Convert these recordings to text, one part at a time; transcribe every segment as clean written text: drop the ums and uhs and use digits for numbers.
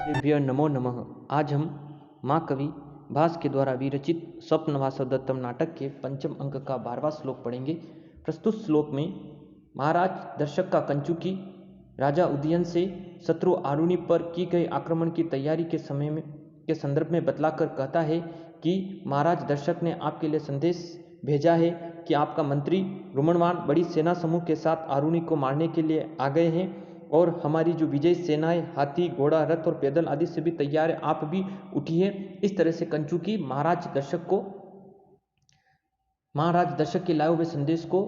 देभ्य नमो नमः। आज हम माँ कवि भास के द्वारा विरचित स्वप्न वासवदत्तम नाटक के पंचम अंक का 12वां श्लोक पढ़ेंगे। प्रस्तुत श्लोक में महाराज दर्शक का कंचुकी राजा उदयन से शत्रु आरुणि पर की गई आक्रमण की तैयारी के संदर्भ में बतलाकर कहता है कि महाराज दर्शक ने आपके लिए संदेश भेजा है कि आपका मंत्री रुमणवान बड़ी सेना समूह के साथ आरुणि को मारने के लिए आ गए हैं और हमारी जो विजय सेनाएं हाथी घोड़ा रथ और पैदल आदि से भी तैयार है, आप भी उठिए। इस तरह से कंचुकी महाराज दर्शक के लाए हुए संदेश को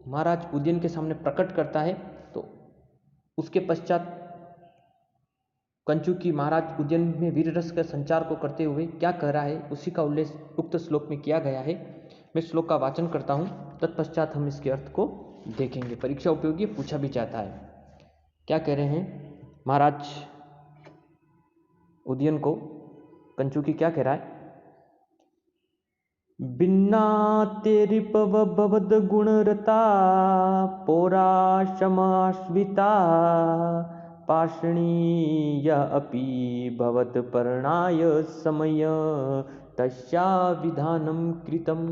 महाराज उदयन के सामने प्रकट करता है। तो उसके पश्चात कंचुकी महाराज उदयन में वीर रस का संचार को करते हुए क्या कह रहा है, उसी का उल्लेख उक्त श्लोक में किया गया है। मैं श्लोक का वाचन करता हूँ, तत्पश्चात हम इसके अर्थ को देखेंगे। परीक्षा उपयोगी पूछा भी जाता है। क्या कह रहे हैं महाराज उदयन को कंचुकी क्या कह रहा है? भिन्ना तेरिपव भवद गुणरता पौरा शमाश्विता पाषणीय अपि भवत परणाय समय तस्या विधानं कृतम्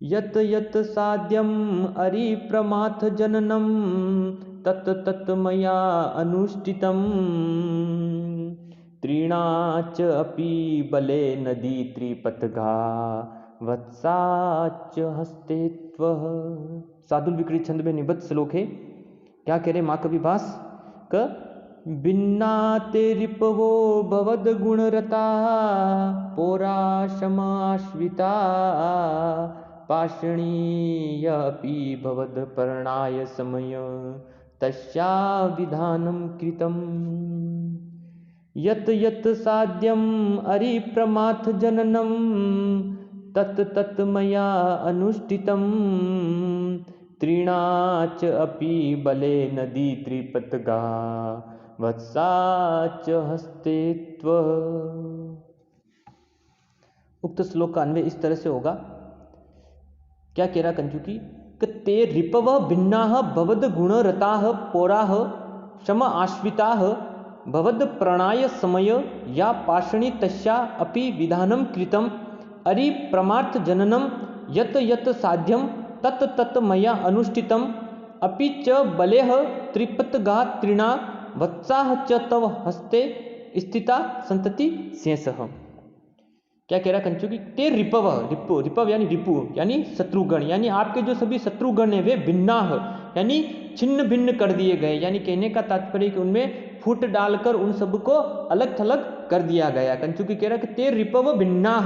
यत यत साध्यम अरिप्रमाथ जननम तत् तत् मया अनुष्ठितम् त्रीणाच अपि बले नदी त्रिपथगा वत्साच हस्ते त्वः। सादुल विकृत छंद में निबद्ध श्लोक है। क्या कह रहे माँ कवि भास क भिन्ना ते रिपवो भवद गुणरता पौरा शमाश्विता पाषणीय अपि भवद परणाय समय तस्या विधानं कृतम् यत यत साध्यम अरिप्रमाथ जननम तत् तत् मया अनुष्ठितम् त्रीणाच अपि बले नदी त्रिपथगा वत्साच हस्ते त्वः। उक्त श्लोक का अन्वय इस तरह से होगा। क्या कह रहा कंचुकी? ते रिपव भिन्नाः भवद गुणरताः पौराः शम आश्विताः भवद प्रणाय समय या पाषणी तस्या अपि विधानं कृतम् अरि प्रमार्थ जननम यत यत साध्यम तत् तत् मया अनुष्ठितम् अपि च बलेह त्रिपथगा त्रिणा वत्साः च तव हस्ते स्थिता संतति शेषः। क्या कह रहा कंचुकी? ते रिपव यानी रिपु यानी शत्रुगण, यानी आपके जो सभी शत्रुगण है वे भिन्ना यानी छिन्न भिन्न कर दिए गए। यानी कहने का तात्पर्य कि उनमें फूट डालकर उन सबको अलग थलग कर दिया गया। कंचुकी कह रहा कि ते रिपव भिन्ना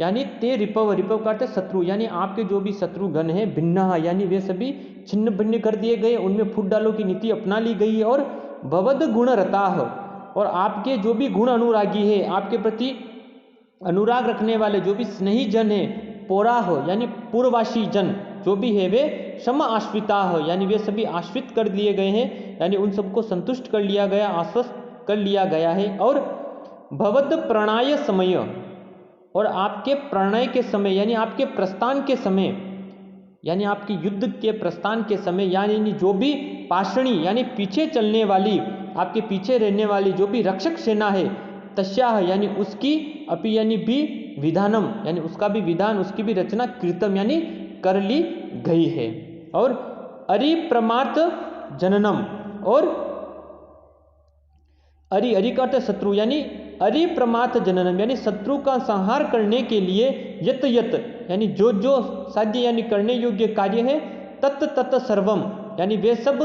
यानी ते रिपव का अर्थ शत्रु, यानी आपके जो भी शत्रुगण है भिन्ना यानी वे सभी छिन्न भिन्न कर दिए गए, उनमें फूट डालो की नीति अपना ली गई है। और भवद गुण रताह और आपके जो भी गुण अनुरागी है, आपके प्रति अनुराग रखने वाले जो भी स्नेही जन है, पौराह यानी पूर्ववासी जन जो भी है वे शम आश्विता यानी वे सभी आश्वित कर दिए गए हैं, यानी उन सबको संतुष्ट कर लिया गया, आश्वस्त कर लिया गया है। और भवद प्रणय समय और आपके प्रणय के समय यानी आपके प्रस्थान के समय, यानी आपके युद्ध के प्रस्थान के समय, यानी जो भी पाषणी यानी पीछे चलने वाली, आपके पीछे रहने वाली जो भी रक्षक सेना है, तस्या यानी उसकी, अपि यानी भी, विधानम यानी उसका भी विधान, उसकी भी रचना, कृतम यानी कर ली गई है। और अरिप्रमाथ जननम और अरि का अर्थ शत्रु, यानी अरिप्रमाथ जननम यानी शत्रु का संहार करने के लिए यत यत यानी जो जो साध्य यानी करने योग्य कार्य है, तत् तत् सर्वम यानी वे सब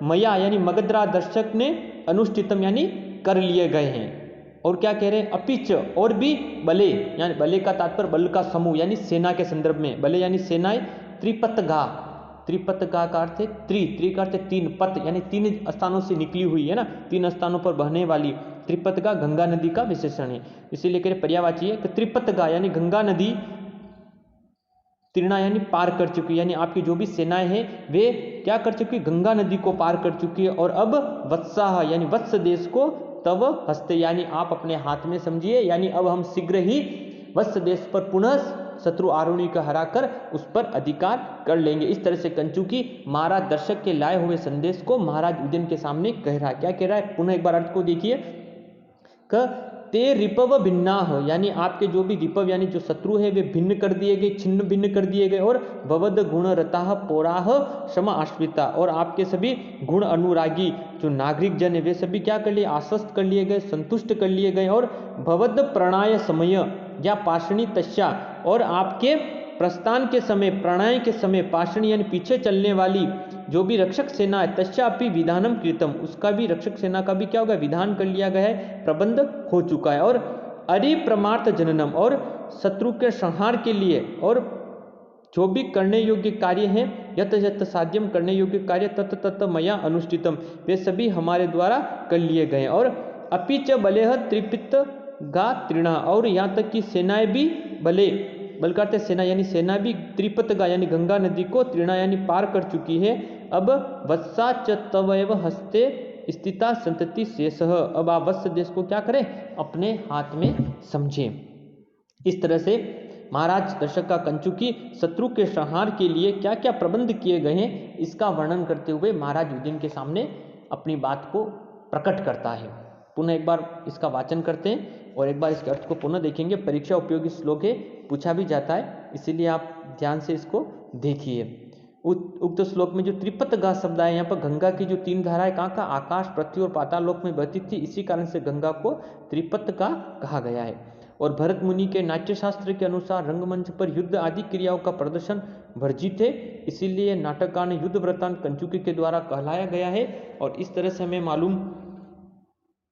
मया यानी मगधरा दर्शक ने अनुष्ठितम यानी कर लिए गए हैं। और क्या कह रहे हैं? अपिच और भी बले यानी बले का तात्पर्य बल का समूह यानी सेना के संदर्भ में, बले यानी सेनाएं, त्रिपथगा का अर्थ है त्रि का अर्थ है तीन, पथ यानी तीन स्थानों से निकली हुई है ना, तीन स्थानों पर बहने वाली। त्रिपथगा गंगा नदी का विशेषण है, इसीलिए कह रहे पर्यायवाची है कि त्रिपथगा यानी गंगा नदी, त्रिणा यानी पार कर चुकी, यानी आपकी जो भी सेनाएं हैं वे क्या कर चुकी, गंगा नदी को पार कर चुकी है। और अब वत्साह यानी वत्स देश को तव हस्ते यानी आप अपने हाथ में समझिए, यानी अब हम शीघ्र ही वत्स देश पर पुनः शत्रु आरुणी को हराकर उस पर अधिकार कर लेंगे। इस तरह से कंचुकी महाराज दर्शक के लाए हुए संदेश को महाराज उदयन के सामने कह रहा है। क्या कह रहा है, पुनः एक बार अर्थ को देखिए। ते रिपव भिन्ना, यानी आपके जो भी रिपव यानी जो शत्रु है वे भिन्न कर दिए गए, छिन्न भिन्न कर दिए गए। और भवद गुण रताह पौराह क्षमा आश्रिता, और आपके सभी गुण अनुरागी जो नागरिक जन है वे सभी क्या कर लिए, आश्वस्त कर लिए गए, संतुष्ट कर लिए गए। और भवद प्रणाय समय या पाषणी तस्या, और आपके प्रस्थान के समय, प्रणाय के समय, पाषणी यानी पीछे चलने वाली जो भी रक्षक सेना है, तस्यापि विधानम कृतम, उसका भी रक्षक सेना का भी क्या होगा, विधान कर लिया गया है, प्रबंध हो चुका है। और अरिप्रमार्थ जननम, और शत्रु के संहार के लिए और जो भी करने योग्य कार्य हैं, यत यत साध्यम करने योग्य कार्य तत् तत् मया अनुष्ठितम, वे सभी हमारे द्वारा कर लिए गए। और अपि च बलेह त्रिपित गा तृणा, और यहाँ तक कि सेनाएं भी बल करते सेना यानी सेना भी त्रिपतगा यानी गंगा नदी को तृणा यानी पार कर चुकी है। अब वत्सा च तवैव हस्ते स्थिता संतति शेषः, अब आप वत्स देश को क्या करें, अपने हाथ में समझें। इस तरह से महाराज दर्शक का कंचुकी शत्रु के संहार के लिए क्या क्या प्रबंध किए गए हैं, इसका वर्णन करते हुए महाराज उदयन के सामने अपनी बात को प्रकट करता है। पुनः एक बार इसका वाचन करते हैं और एक बार इसके अर्थ को पुनः देखेंगे। परीक्षा उपयोगी श्लोक है, पूछा भी जाता है, इसीलिए आप ध्यान से इसको देखिए। उक्त श्लोक में जो त्रिपतगा शब्द है, यहाँ पर गंगा की जो 3 धाराएं कहाँ का, आकाश, पृथ्वी और पाताल लोक में बहती थी, इसी कारण से गंगा को त्रिपतगा कहा गया है। और भरत मुनि के नाट्य शास्त्र के अनुसार रंगमंच पर युद्ध आदि क्रियाओं का प्रदर्शन वर्जित है, इसीलिए नाटककार ने युद्ध वृत्तांत कंचुकी के द्वारा कहलाया गया है। और इस तरह से हमें मालूम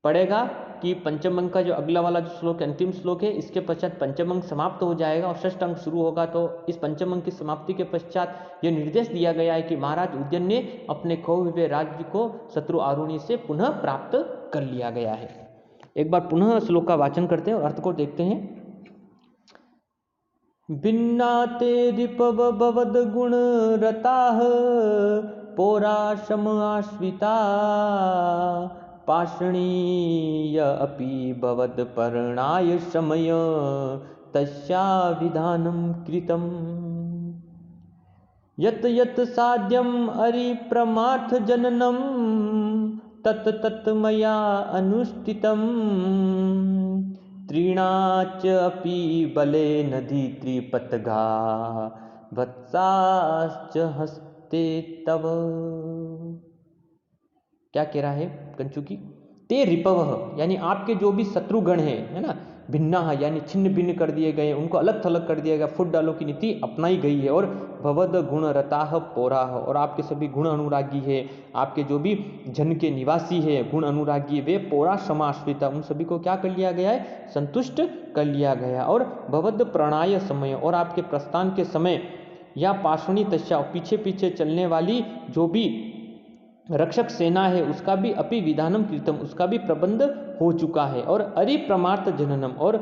पड़ेगा कि पंचम अंक का जो अगला वाला जो श्लोक अंतिम श्लोक है, इसके पश्चात पंचम अंक समाप्त हो जाएगा और षष्ठ अंक शुरू होगा। तो इस पंचम अंक की समाप्ति के पश्चात यह निर्देश दिया गया है कि महाराज उदयन ने अपने खोए हुए राज्य को शत्रु आरुणी से पुनः प्राप्त कर लिया गया है। एक बार पुनः श्लोक का वाचन करते हैं और अर्थ को देखते हैं। भिन्नाते रिपव भवद गुण रताः पौरा शम आश्विता पाषणीय अपि भवद परणाय समय तस्या विधानं कृतम् यत यत साध्यम अरिप्रमार्थ जननम तत् तत् मया अनुष्ठितम् त्रीणाच अपि बले नदी त्रिपतगा वत्साश्च हस्ते तव। क्या कह रहा है कंचुकी, ते रिपव यानी आपके जो भी शत्रुगण है ना, भिन्ना है यानी छिन्न भिन्न कर दिए गए, उनको अलग थलग कर दिया गया, फुट डालो की नीति अपनाई गई है। और भवद गुण रताह पौराह, और आपके सभी गुण अनुरागी है, आपके जो भी जन के निवासी है गुण अनुरागी, वे पौरा समाश्रिता, उन सभी को क्या कर लिया गया है, संतुष्ट कर लिया गया। और भवद प्रणाय समय, और आपके प्रस्थान के समय या पाषणी तस्या, पीछे पीछे चलने वाली जो भी रक्षक सेना है उसका भी अपि विधानम कृतम, उसका भी प्रबंध हो चुका है। और अरिप्रमार्थ जननम, और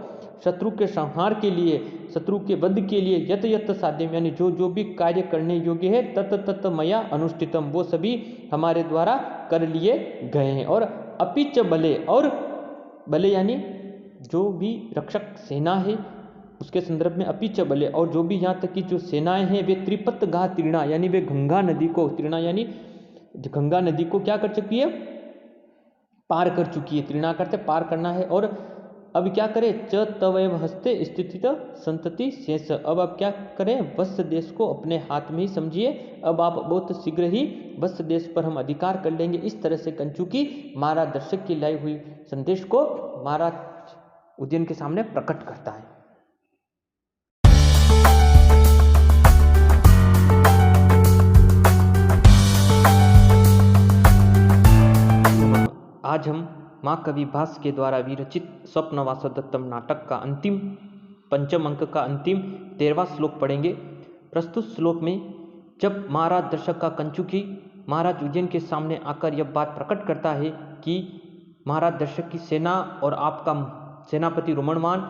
शत्रु के संहार के लिए, शत्रु के वध के लिए यत यत साध्यम यानी जो जो भी कार्य करने योग्य है तत् तत् मया अनुष्ठितम, वो सभी हमारे द्वारा कर लिए गए हैं। और अपिच बले, और बले यानी जो भी रक्षक सेना है उसके संदर्भ में अपिच बले, और जो भी यहाँ तक की जो सेनाएं हैं वे त्रिपतगा तीर्णा यानी वे गंगा नदी को, तीर्णा यानी गंगा नदी को क्या कर चुकी है, पार कर चुकी है। तीर्णा करते पार करना है। और अब क्या करें, च तवैव हस्ते स्थित संतति शेष, अब आप क्या करें, वत्स देश को अपने हाथ में ही समझिए, अब आप बहुत शीघ्र ही वत्स देश पर हम अधिकार कर लेंगे। इस तरह से कंचुकी महाराज दर्शक की लाई हुई संदेश को महाराज उदयन के सामने प्रकट करता है। आज हम माँ कवि भास के द्वारा विरचित स्वप्न वासवदत्तम नाटक का अंतिम पंचम अंक का अंतिम 13वां श्लोक पढ़ेंगे। प्रस्तुत श्लोक में जब महाराज दर्शक का कंचुकी महाराज उदयन के सामने आकर यह बात प्रकट करता है कि महाराज दर्शक की सेना और आपका सेनापति रोमणवान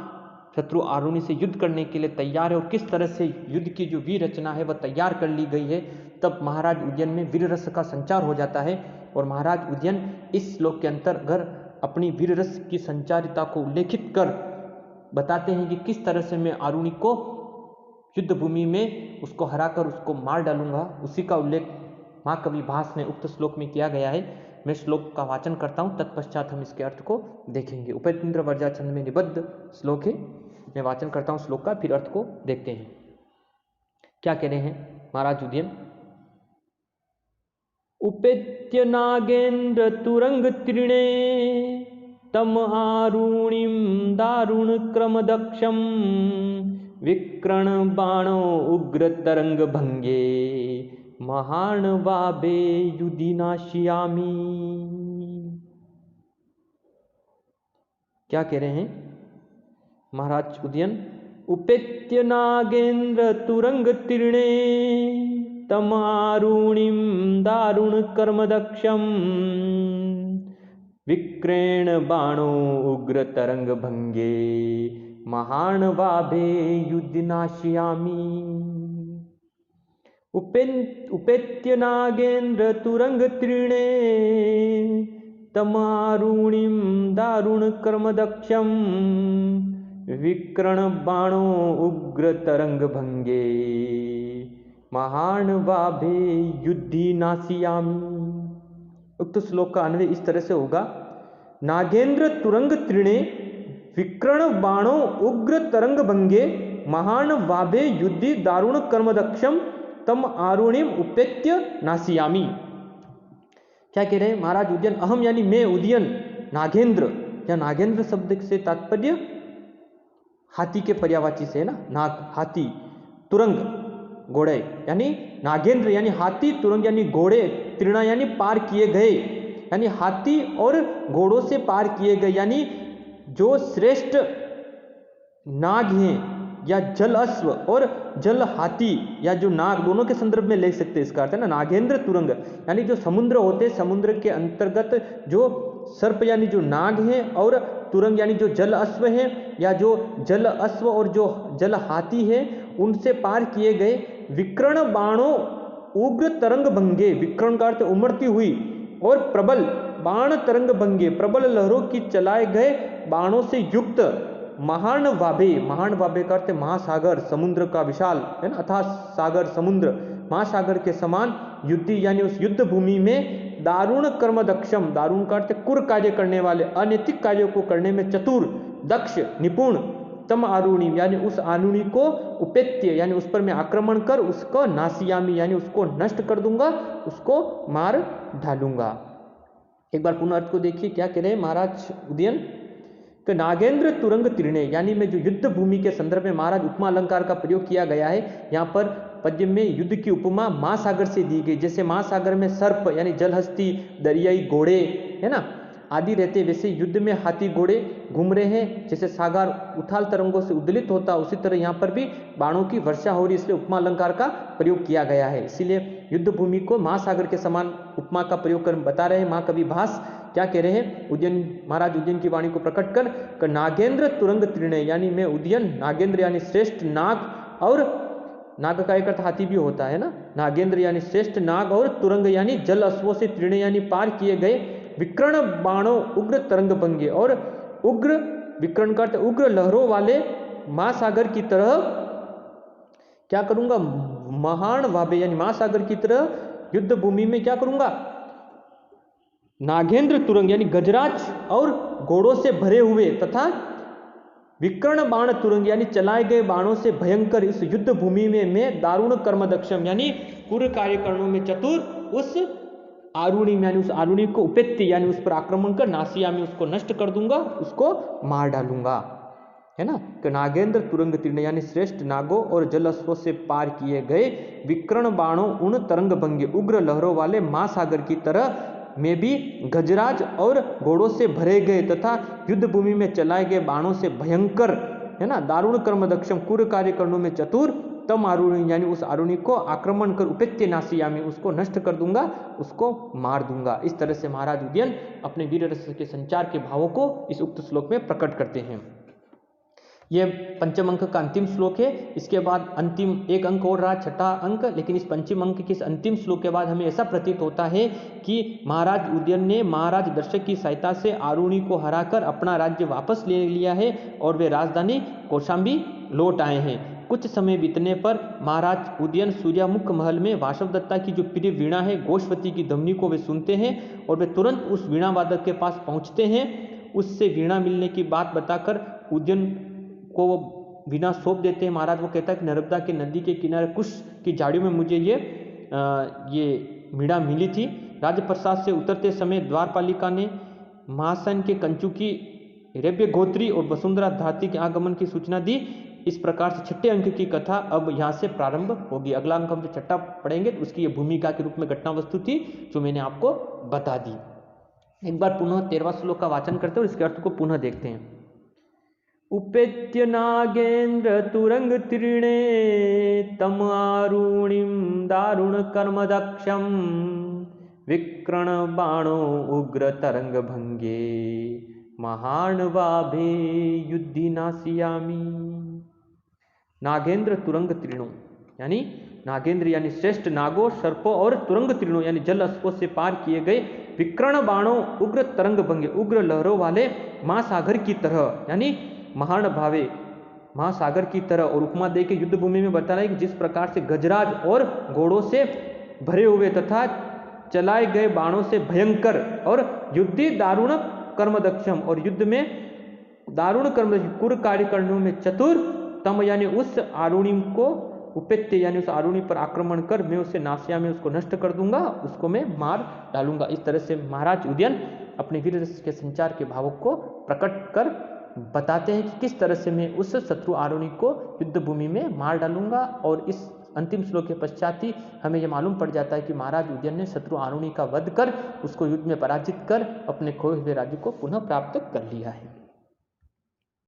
शत्रु आरुणी से युद्ध करने के लिए तैयार है और किस तरह से युद्ध की जो वीर रचना है वह तैयार कर ली गई है, तब महाराज उदयन में वीर रस का संचार हो जाता है। और महाराज उदयन इस श्लोक के अंतर्गत अपनी वीर रस की संचारिता को उल्लेखित कर बताते हैं कि किस तरह से मैं आरुणी को युद्ध भूमि में उसको हराकर उसको मार डालूंगा, उसी का उल्लेख महाकवि भास ने उक्त श्लोक में किया गया है। मैं श्लोक का वाचन करता हूँ, तत्पश्चात हम इसके अर्थ को देखेंगे। उपेन्द्र वर्जा छंद में निबद्ध श्लोक है। मैं वाचन करता हूँ श्लोक का, फिर अर्थ को देखते हैं। क्या कह रहे हैं महाराज उदयन? उपेत्य नागेन्द्र तुरंग तृणे तम आरुणिम दारुण क्रम दक्षम विकर्ण बाणो उग्र तरंग भंगे महार्णवाबे युधि नाशयामि। क्या कह रहे हैं महाराज उदयन? उपेत्य नागेन्द्र तुरंग तीर्णे तम आरुणिम दारुण कर्म दक्षम विक्रेण बाणो उग्र तरंग भंगे महार्णवाबे युधि नाशयामि। उपेत्य नागेन्द्र तुरंग तृणे तमारुणिम दारुण कर्म दक्षम विकर्ण बाणो उग्र तरंग भंगे महार्णवाबे युधि नाशयामि। उक्त श्लोक का अन्वय इस तरह से होगा। नागेंद्र तुरंग तृणे विकर्ण बाणो उग्र तरंग भंगे महार्णवाबे युधि दारुण कर्म दक्षम तम आरुणिम उपेत्य नाशयामि। क्या कह रहे हैं महाराज उदयन? अहम यानी मैं उदयन नागेंद्र, या नागेंद्र शब्द से तात्पर्य हाथी के पर्यायवाची से है ना, नाग हाथी, तुरंग घोड़े, यानी नागेंद्र यानी हाथी, तुरंग यानी घोड़े, तीर्णा यानी पार किए गए, यानी हाथी और घोड़ों से पार किए गए, यानी जो श्रेष्ठ नाग हैं या जल अश्व और जल हाथी या जो नाग, दोनों के संदर्भ में ले सकते हैं। इसका अर्थ है ना नागेंद्र तुरंग, यानी जो समुद्र होते हैं, समुद्र के अंतर्गत जो सर्प यानी जो नाग हैं और तुरंग यानी जो जल अश्व हैं या जो जल अश्व और जो जल हाथी है, उनसे पार किए गए। विकर्ण बाणों उग्र तरंग भंगे, विकर्ण का अर्थ उमड़ती हुई और प्रबल बाण तरंग भंगे, प्रबल लहरों की चलाए गए बाणों से युक्त महार्णवाबे, महार्णवाबे का अर्थ महासागर, समुद्र का विशाल है ना, अथाह सागर समुद्र, महासागर के समान युद्धि यानी उस युद्ध भूमि में दारुण कर्म दक्षम, दारुण का अर्थ कुर कार्य करने वाले, अनैतिक कार्यों को करने में चतुर, दक्ष, निपुण, तम आरुणी यानी उस आरुणी को उपेत्य यानी उस पर मैं आक्रमण कर उसको नासियामी यानी उसको नष्ट कर दूंगा, उसको मार डालूंगा। एक बार पुनः अर्थ को देखिए। क्या कह रहे हैं महाराज उदयन? कि नागेंद्र तुरंग तीर्णे, यानी में जो युद्ध भूमि के संदर्भ में महाराज उपमा अलंकार का प्रयोग किया गया है। यहाँ पर पद्य में युद्ध की उपमा महासागर से दी गई। जैसे महासागर में सर्प यानी जलहस्ती, दरियाई घोड़े है ना आदि रहते, वैसे युद्ध में हाथी घोड़े घूम रहे हैं। जैसे सागर उथाल तरंगों से उद्दलित होता, उसी तरह यहाँ पर भी बाणों की वर्षा हो रही, इसलिए उपमा अलंकार का प्रयोग किया गया है। इसीलिए युद्ध भूमि को महासागर के समान उपमा का प्रयोग कर बता रहे हैं महाकवि भास। क्या कह रहे हैं उदयन, महाराज उदयन की वाणी को प्रकट कर नागेंद्र तुरंग तीर्णे, यानी मैं उदयन नागेंद्र यानी श्रेष्ठ नाग, और नाग का एक अर्थ हाथी भी होता है ना, नागेंद्र यानी श्रेष्ठ नाग और तुरंग यानी जल अश्वों से तीर्णे यानी पार किए गए, विकर्ण बाणों उग्र तरंग भंगे, और उग्र विकर्ण का अर्थ उग्र लहरों वाले महासागर की तरह क्या करूंगा, महार्णवाबे यानी महासागर की तरह युद्ध भूमि में क्या करूंगा, नागेंद्र तुरंग यानी गजराज और घोड़ों से भरे हुए तथा विकर्ण बाण तुरंग यानी चलाए गए बाणों से भयंकर इस युद्ध भूमि में मैं दारुण कर्म दक्षम यानी कुर कार्यकरणों में चतुर उस आरुणी यानी उस आरुणी को उपेत्य यानी उस पर आक्रमण कर नासिया में उसको नष्ट कर दूंगा, उसको मार डालूंगा, है ना। कि नागेंद्र तुरंग तीर्णे यानी श्रेष्ठ नागों और जल अश्वों से पार किए गए विकर्ण बाणों उन तरंग भंगे उग्र लहरों वाले महासागर की तरह में भी गजराज और घोड़ों से भरे गए तथा युद्ध भूमि में चलाए गए बाणों से भयंकर है ना दारुण कर्म दक्षम कुर कार्य करने में चतुर तम आरुणी यानी उस आरुणी को आक्रमण कर उपेत्य नासियामी उसको नष्ट कर दूंगा, उसको मार दूंगा। इस तरह से महाराज उदयन अपने वीर रस के संचार के भावों को इस उक्त श्लोक में प्रकट करते हैं। यह पंचम अंक का अंतिम श्लोक है। इसके बाद अंतिम एक अंक और रहा, छठा अंक, लेकिन इस पंचम अंक के इस अंतिम श्लोक के बाद हमें ऐसा प्रतीत होता है कि महाराज उदयन ने महाराज दर्शक की सहायता से आरुणी को हराकर अपना राज्य वापस ले लिया है और वे राजधानी कौशाम्बी लौट आए हैं। कुछ समय बीतने पर महाराज उदयन सूर्यमुख महल में वासवदत्ता की जो प्रिय वीणा है गोश्वती की ध्वनि को वे सुनते हैं और वे तुरंत उस वीणा वादक के पास पहुंचते हैं। उससे वीणा मिलने की बात बताकर उदयन को वो वीणा सौंप देते हैं। महाराज वो कहता है कि नर्मदा के नदी के किनारे कुश की झाड़ियों में मुझे ये वीणा मिली थी। राजप्रसाद से उतरते समय द्वारपालिका ने महासन के कंचुकी रेब्य गोत्री और वसुंधरा धाती के आगमन की सूचना दी। इस प्रकार से छठे अंक की कथा अब यहाँ से प्रारंभ होगी। अगला अंक हम जो छठा पढ़ेंगे तो उसकी ये भूमिका के रूप में घटना वस्तु थी जो मैंने आपको बता दी। एक बार पुनः 13वां श्लोक का वाचन करते हैं और इसके अर्थ को पुनः देखते हैं। उपेत्य नागेन्द्र तुरंग तीर्णे तम आरुणिम दारुण कर्म दक्षम विक्रण बाणो उग्र तरंग भंगे महार्णवाभे युद्धि नासियामी। नागेंद्र तुरंग तीर्णों यानी नागेंद्र यानी श्रेष्ठ नागों सर्पों और तुरंग तीर्णों यानी जल अस्पों से पार किए गए विकर्ण बाणों उग्र तरंग भंगे उग्र लहरों वाले महासागर की तरह यानी महान भावे महासागर की तरह। और उपमा दे के युद्ध भूमि में बता रहा है कि जिस प्रकार से गजराज और घोड़ों से भरे हुए तथा चलाए गए बाणों से भयंकर और युद्धि दारुण कर्मदक्षम और युद्ध में दारुण कर्म कुर कार्य करने में चतुर तम यानी उस आरुणिम को उपेत्य यानी उस आरुणि पर आक्रमण कर मैं उसे नासिया में उसको नष्ट कर दूंगा, उसको मैं मार डालूंगा। इस तरह से महाराज उदयन अपने वीर रस के संचार के भावों को प्रकट कर बताते हैं कि किस तरह से मैं उस शत्रु आरुणि को युद्ध भूमि में मार डालूंगा। और इस अंतिम श्लोक के पश्चात ही हमें यह मालूम पड़ जाता है कि महाराज उदयन ने शत्रु आरुणि का वध कर उसको युद्ध में पराजित कर अपने खोए हुए राज्य को पुनः प्राप्त कर लिया है।